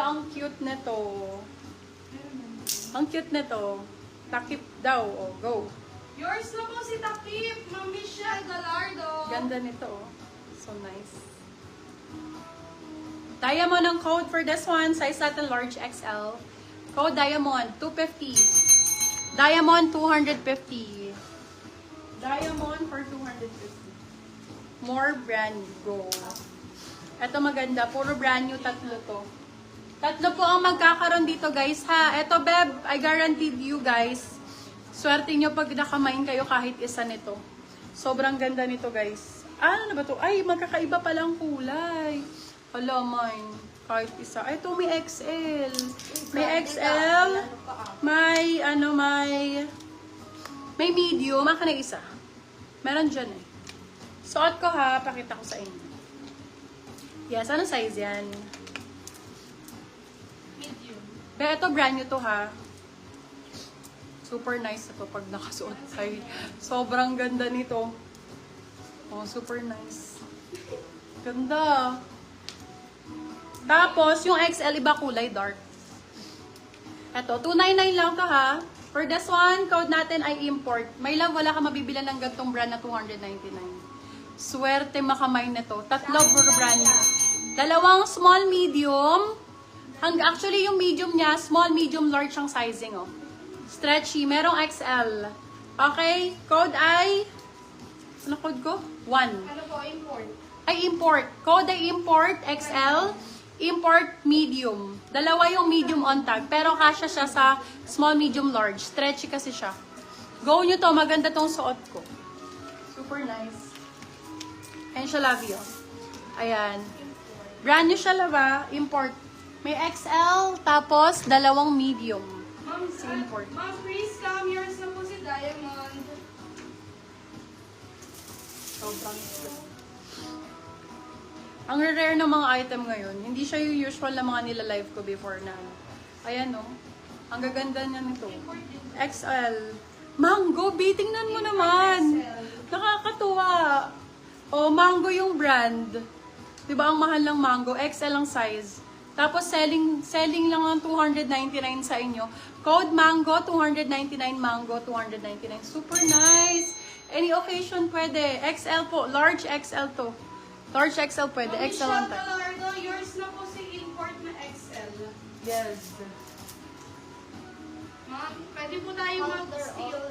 ang cute nito. Ang cute nito. Takip daw. Oh, go. Yours na po si Takip, Ma'am Michelle Galardo. Ganda nito. Oh. So nice. Diamond ang code for this one. Size natin large XL. Code Diamond 250. Diamond 250. Diamond for 250. More brand new. Go. Ito maganda. Puro brand new. Tatlo to. Tatlo po ang magkakaroon dito guys ha. Ito Beb, I guaranteed you guys. Swerte nyo pag nakamain kayo kahit isa nito. Sobrang ganda nito guys. Ano na ba to? Ay, magkakaiba palang kulay. Hala, mine. Kahit isa. Ay, ito may XL. May XL. May medium. Maka na isa. Meron dyan eh. Suot ko ha. Pakita ko sa inyo. Yes, anong size yan? Medium. Pero ito brand new to ha. Super nice ito pag nakasuot. Ay, sobrang ganda nito. Oh, super nice. Ganda. Tapos, yung XL iba kulay dark. Ito, 299 lang to ha. For this one, code natin ay import. May love, wala ka mabibila ng gantong brand na 299. Swerte makamay nito. Tatlo brand new. Dalawang small, medium. Actually, yung medium niya, small, medium, large ang sizing oh. Stretchy. Merong XL. Okay? Code ay... Ano code ko? 1. Ano po, import? Ay, import. Code ay import, XL. Import, medium. Dalawa yung medium on tag. Pero kasya siya sa small, medium, large. Stretchy kasi siya. Go nyo to. Maganda tong suot ko. Super nice. And siya love you. Ayan. Brand new siya lava. Import. May XL. Tapos, dalawang medium. Ma'am, import. Ma'am, please come. Yours na po si Diamond. Sobrang cute. Ang rare ng mga item ngayon, hindi siya yung usual na mga nila-live ko before na ano. Ayan o. Ang gaganda niya nito. XL. Mango, tingnan mo naman. Nakakatuwa. O, Mango yung brand. Diba ang mahal ng Mango? XL ang size. Tapos selling lang ng 299 sa inyo. Code Mango, 299 Mango, 299. Super nice. Any occasion pwede. XL po. Large XL to. Large XL pwede. Ma'am XL lang Michelle tayo. Galardo, yours na po si import na XL. Yes. Ma'am, pwede po tayo mag-steal.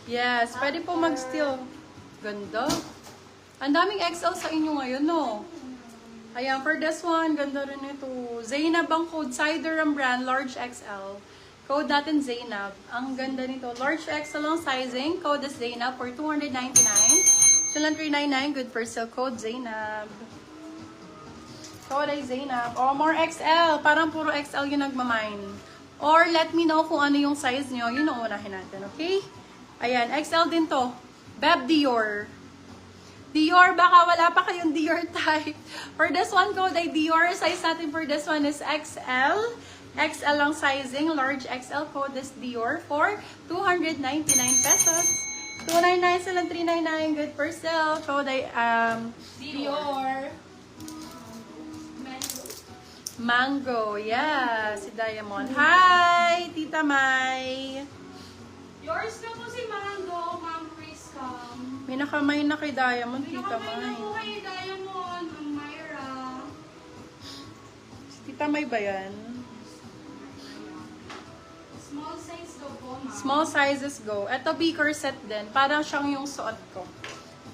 Yes. Pwede po mag-steal. Ganda. Ang daming XL sa inyo ngayon, no? Ayan, for this one, ganda rin ito. Zainab ang code. Cider ang brand. Large XL. Code natin Zainab. Ang ganda nito. Large XL ang sizing. Code is Zainab for 299. Silang 399. Good for sale. Code Zainab. Code ay Zainab. Oh, more XL. Parang puro XL yung nagmamine. Or let me know kung ano yung size nyo. Yun ang unahin natin. Okay? Ayan. XL din to. Beb Dior. Dior, baka wala pa kayong Dior type. For this one, code ay Dior. Size natin for this one is XL. XL ang sizing. Large XL code is Dior for 299 pesos. 299 silang 399. Good for sale. Code ay Dior. Mango. Yeah. Si Diamond. Hi, Tita Mai. Yours na po si Mango, Ma'am Chris Cam. May nakamay na kay Diamond, Tita Pinakamay na Mai. po kay Diamond, Ma'am Myra. Si Tita Mai ba yan? Small size daw po, Ma'am. Small sizes go. Ito beaker set din. Parang siyang yung suot ko.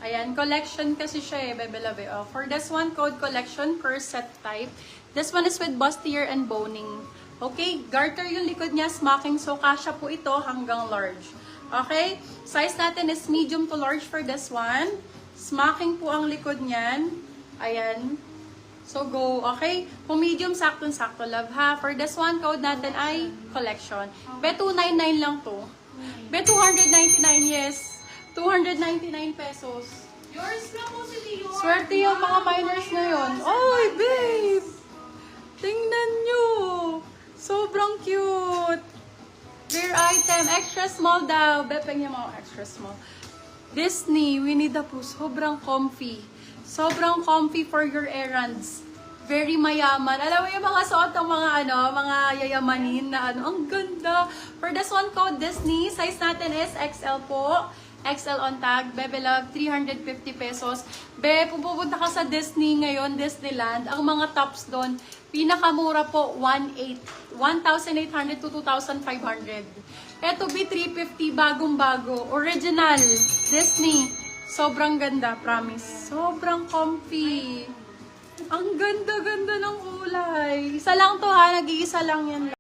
Ayan, collection kasi siya eh, Bebe Love. Oh, for this one, code collection per set type. This one is with bustier and boning. Okay, garter yung likod niya, smocking. So, kasya po ito hanggang large. Okay, size natin is medium to large for this one. Smocking po ang likod niyan. Ayan. So, go. Okay, kung medium, sakto-sakto, love ha. For this one, code natin ay collection. Be 299 lang to. Be 299, yes. 299 pesos. Yours na po si Dior. Swerte yung mga minors ngayon. Oy, babe! Tingnan nyo! Sobrang cute! Rare item. Extra small daw. Bepeng niya mga extra small. Disney, Winnie the Pooh. Sobrang comfy. Sobrang comfy for your errands. very mayaman. Alam mo yung mga suot ng mga mga yayamanin na ang ganda. For this one code Disney, size natin is XL po. XL on tag, Bebe Love, 350 pesos. Be, pupunta ka sa Disney ngayon, Disneyland, ang mga tops doon, pinakamura po, 1,800 to 2,500. Eto, B350, bagong-bago, original, Disney. Sobrang ganda, promise. Sobrang comfy. Ang ganda-ganda ng kulay. Isa lang to ha, nag-iisa lang yan.